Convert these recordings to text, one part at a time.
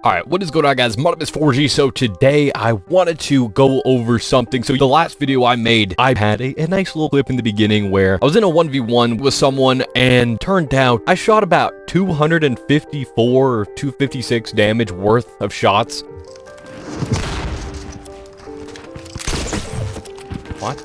Alright, what is going on, guys? My name is 4G. So today I wanted to go over something. So the last video I made, I had a nice little clip in the beginning where I was in a 1v1 with someone, and turned out I shot about 254 or 256 damage worth of shots. What?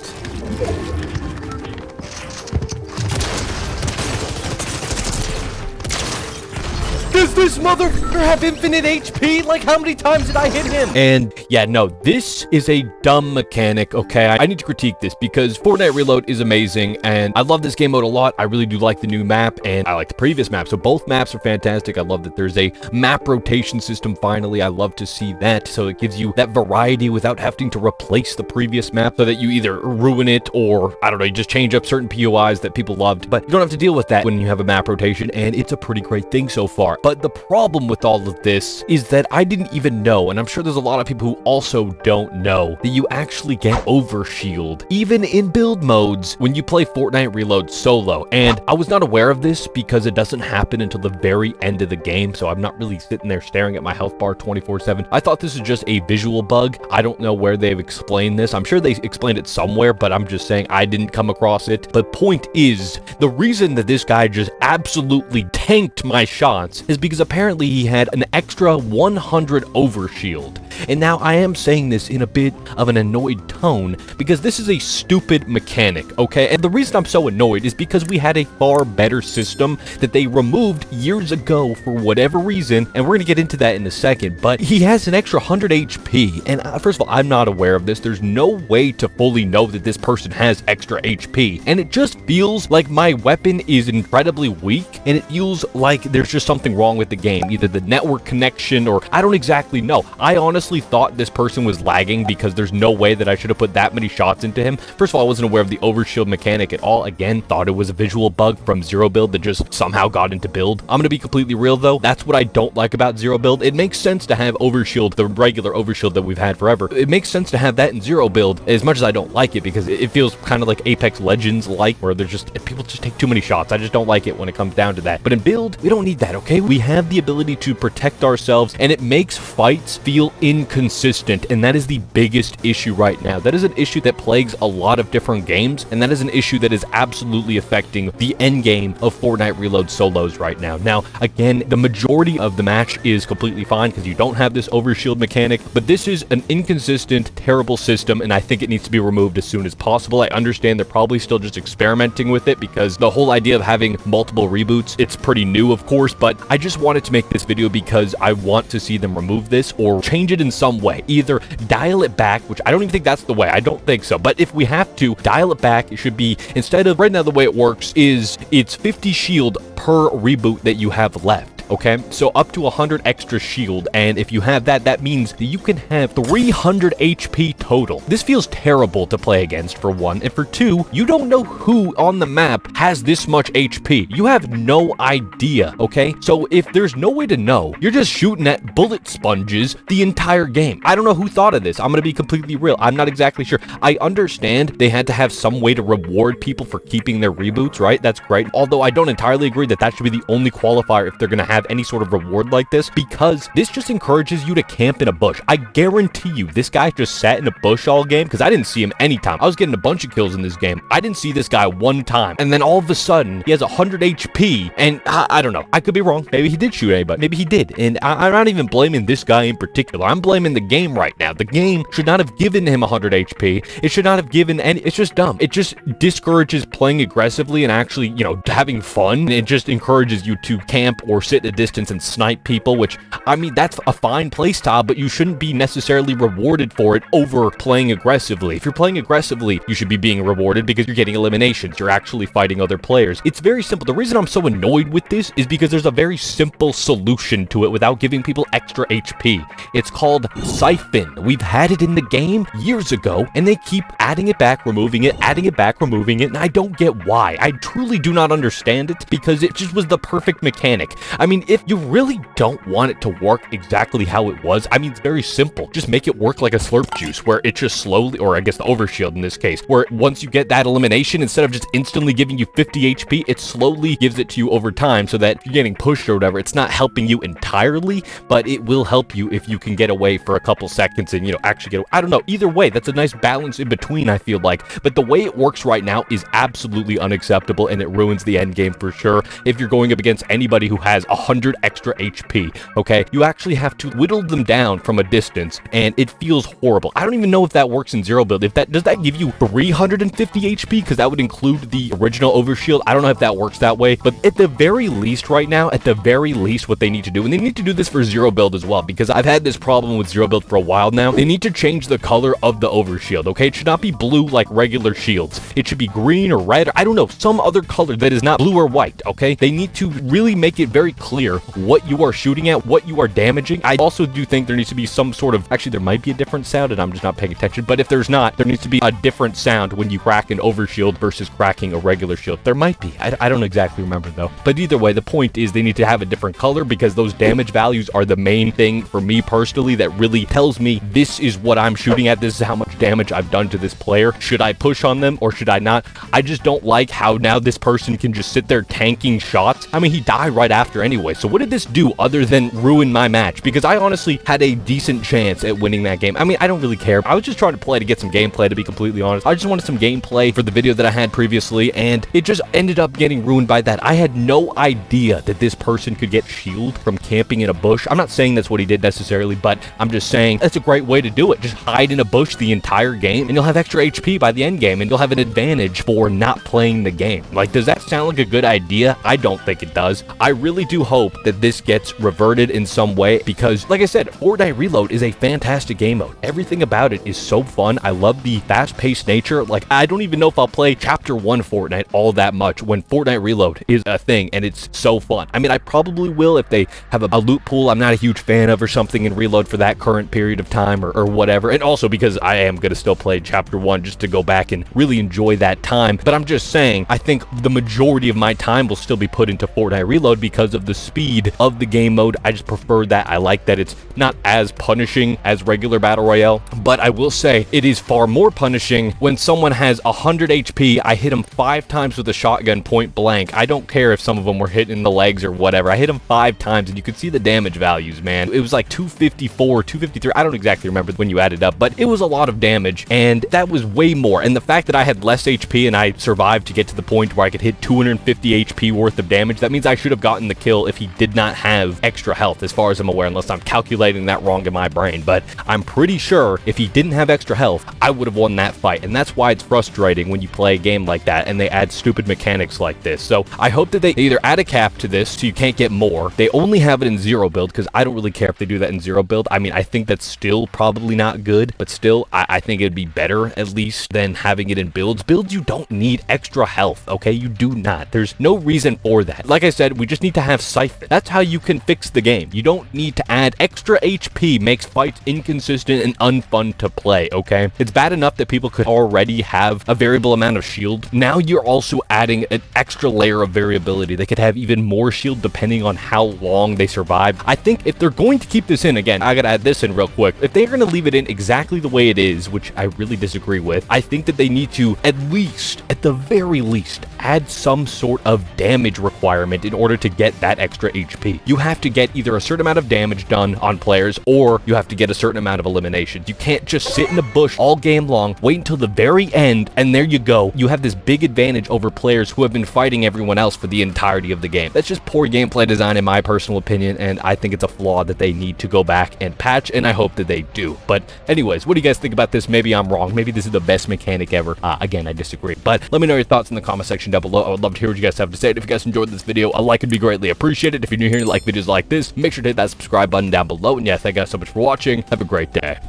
Does this motherfucker have infinite HP? Like, how many times did I hit him? And yeah, no, this is a dumb mechanic, okay? I need to critique this because Fortnite Reload is amazing, and I love this game mode a lot. I really do like the new map, and I like the previous map, so both maps are fantastic. I love that there's a map rotation system finally. I love to see that, so it gives you that variety without having to replace the previous map, so that you either ruin it or, I don't know, you just change up certain POIs that people loved, but you don't have to deal with that when you have a map rotation, and it's a pretty great thing so far. But the problem with all of this is that I didn't even know, and I'm sure there's a lot of people who also don't know, that you actually get Overshield, even in build modes, when you play Fortnite Reload solo. And I was not aware of this because it doesn't happen until the very end of the game, so I'm not really sitting there staring at my health bar 24/7. I thought this was just a visual bug. I don't know where they've explained this. I'm sure they explained it somewhere, but I'm just saying I didn't come across it. But point is, the reason that this guy just absolutely tanked my shots is because apparently he had an extra 100 Overshield. And now I am saying this in a bit of an annoyed tone because this is a stupid mechanic, okay? And the reason I'm so annoyed is because we had a far better system that they removed years ago for whatever reason, and we're gonna get into that in a second. But he has an extra 100 HP, and first of all, I'm not aware of this. There's no way to fully know that this person has extra HP, and it just feels like my weapon is incredibly weak, and it feels like there's just something wrong with the game, either the network connection or I don't exactly know. I honestly thought this person was lagging because there's no way that I should have put that many shots into him. First of all, I wasn't aware of the Overshield mechanic at all. Again, thought it was a visual bug from Zero Build that just somehow got into build. I'm gonna be completely real though, that's what I don't like about Zero Build. It makes sense to have Overshield, the regular Overshield that we've had forever. It makes sense to have that in Zero Build, as much as I don't like it because it feels kind of like Apex Legends like, where there's just, people just take too many shots. I just don't like it when it comes down to that. But in build, we don't need that, okay? We have the ability to protect ourselves, and it makes fights feel inconsistent, and that is the biggest issue right now. That is an issue that plagues a lot of different games, and that is an issue that is absolutely affecting the end game of Fortnite Reload solos right now. Now, again, the majority of the match is completely fine because you don't have this Overshield mechanic, but this is an inconsistent, terrible system, and I think it needs to be removed as soon as possible. I understand they're probably still just experimenting with it because the whole idea of having multiple reboots, it's pretty new, of course, but I just wanted to make this video because I want to see them remove this or change it in some way. Either dial it back, which I don't even think that's the way. I don't think so. But if we have to dial it back, it should be, instead of right now, the way it works is it's 50 shield per reboot that you have left. Okay, so up to 100 extra shield, and if you have that, that means that you can have 300 HP total. This feels terrible to play against, for one, and for two, you don't know who on the map has this much HP. You have no idea, okay? So if there's no way to know, you're just shooting at bullet sponges the entire game. I don't know who thought of this. I'm gonna be completely real. I'm not exactly sure. I understand they had to have some way to reward people for keeping their reboots, right? That's great. Although I don't entirely agree that that should be the only qualifier if they're gonna have any sort of reward like this, because this just encourages you to camp in a bush. I guarantee you this guy just sat in a bush all game because I didn't see him anytime. I was getting a bunch of kills in this game. I didn't see this guy one time, and then all of a sudden he has 100 HP, and I don't know. I could be wrong. Maybe he did shoot anybody. Maybe he did, and I'm not even blaming this guy in particular. I'm blaming the game right now. The game should not have given him 100 HP. It should not have given any. It's just dumb. It just discourages playing aggressively and actually, you know, having fun. It just encourages you to camp or sit at a distance and snipe people, which, I mean, that's a fine playstyle, but you shouldn't be necessarily rewarded for it over playing aggressively. If you're playing aggressively, you should be being rewarded because you're getting eliminations. You're actually fighting other players. It's very simple. The reason I'm so annoyed with this is because there's a very simple solution to it without giving people extra HP. It's called Siphon. We've had it in the game years ago, and they keep adding it back, removing it, adding it back, removing it, and I don't get why. I truly do not understand it because it just was the perfect mechanic. I mean, mean, if you really don't want it to work exactly how it was, I mean, it's very simple. Just make it work like a slurp juice, where it just slowly, or I guess the overshield in this case, where once you get that elimination, instead of just instantly giving you 50 HP, it slowly gives it to you over time, so that if you're getting pushed or whatever, it's not helping you entirely, but it will help you if you can get away for a couple seconds and, you know, actually get away. I don't know. Either way, that's a nice balance in between, I feel like. But the way it works right now is absolutely unacceptable, and it ruins the end game for sure. If you're going up against anybody who has 100 extra HP, okay, you actually have to whittle them down from a distance, and it feels horrible. I don't even know if that works in zero build. If that does that give you 350 HP, because that would include the original overshield. I don't know if that works that way, but at the very least right now, at the very least, what they need to do, and they need to do this for zero build as well, because I've had this problem with zero build for a while now. They need to change the color of the overshield, okay? It should not be blue like regular shields. It should be green or red, or I don't know, some other color that is not blue or white, okay? They need to really make it very clear what you are shooting at, what you are damaging. I also do think there needs to be some sort of, actually there might be a different sound and I'm just not paying attention, but if there's not, there needs to be a different sound when you crack an overshield versus cracking a regular shield. There might be. I don't exactly remember though. But either way, the point is they need to have a different color, because those damage values are the main thing for me personally that really tells me this is what I'm shooting at. This is how much damage I've done to this player. Should I push on them or should I not? I just don't like how now this person can just sit there tanking shots. I mean, he died right after anyway. So what did this do other than ruin my match? Because I honestly had a decent chance at winning that game. I mean, I don't really care. I was just trying to play to get some gameplay, to be completely honest. I just wanted some gameplay for the video that I had previously, and it just ended up getting ruined by that. I had no idea that this person could get shield from camping in a bush. I'm not saying that's what he did necessarily, but I'm just saying that's a great way to do it. Just hide in a bush the entire game, and you'll have extra HP by the end game, and you'll have an advantage for not playing the game. Like, does that sound like a good idea? I don't think it does. I really do hope that this gets reverted in some way, because, like I said, Fortnite Reload is a fantastic game mode. Everything about it is so fun. I love the fast-paced nature. Like, I don't even know if I'll play Chapter 1 Fortnite all that much when Fortnite Reload is a thing, and it's so fun. I mean, I probably will if they have a loot pool I'm not a huge fan of or something in Reload for that current period of time or whatever. And also because I am going to still play Chapter 1 just to go back and really enjoy that time. But I'm just saying, I think the majority of my time will still be put into Fortnite Reload because of the speed of the game mode. I just prefer that. I like that it's not as punishing as regular Battle Royale, but I will say it is far more punishing when someone has 100 HP. I hit him 5 times with a shotgun point blank. I don't care if some of them were hit in the legs or whatever. I hit him 5 times and you could see the damage values, man. It was like 254, 253. I don't exactly remember when you added up, but it was a lot of damage, and that was way more. And the fact that I had less HP and I survived to get to the point where I could hit 250 HP worth of damage, that means I should have gotten the kill if he did not have extra health, as far as I'm aware, unless I'm calculating that wrong in my brain. But I'm pretty sure if he didn't have extra health, I would have won that fight. And that's why it's frustrating when you play a game like that and they add stupid mechanics like this. So I hope that they either add a cap to this so you can't get more. They only have it in zero build, because I don't really care if they do that in zero build. I mean, I think that's still probably not good, but still, I think it'd be better at least than having it in builds. Builds, you don't need extra health, okay? You do not. There's no reason for that. Like I said, we just need to have Siphon. That's how you can fix the game. You don't need to add extra HP. Makes fights inconsistent and unfun to play, okay? It's bad enough that people could already have a variable amount of shield. Now you're also adding an extra layer of variability. They could have even more shield depending on how long they survive. I think if they're going to keep this in, again, I gotta add this in real quick. If they're gonna leave it in exactly the way it is, which I really disagree with, I think that they need to at least, at the very least, add some sort of damage requirement in order to get that extra HP. You have to get either a certain amount of damage done on players, or you have to get a certain amount of eliminations. You can't just sit in the bush all game long, wait until the very end, and there you go. You have this big advantage over players who have been fighting everyone else for the entirety of the game. That's just poor gameplay design in my personal opinion, and I think it's a flaw that they need to go back and patch, and I hope that they do. But anyways, what do you guys think about this? Maybe I'm wrong. Maybe this is the best mechanic ever. Again, I disagree. But let me know your thoughts in the comment section down below. I would love to hear what you guys have to say. And if you guys enjoyed this video, a like would be greatly appreciated. If you're new here and like videos like this, make sure to hit that subscribe button down below. And yeah, thank you guys so much for watching. Have a great day.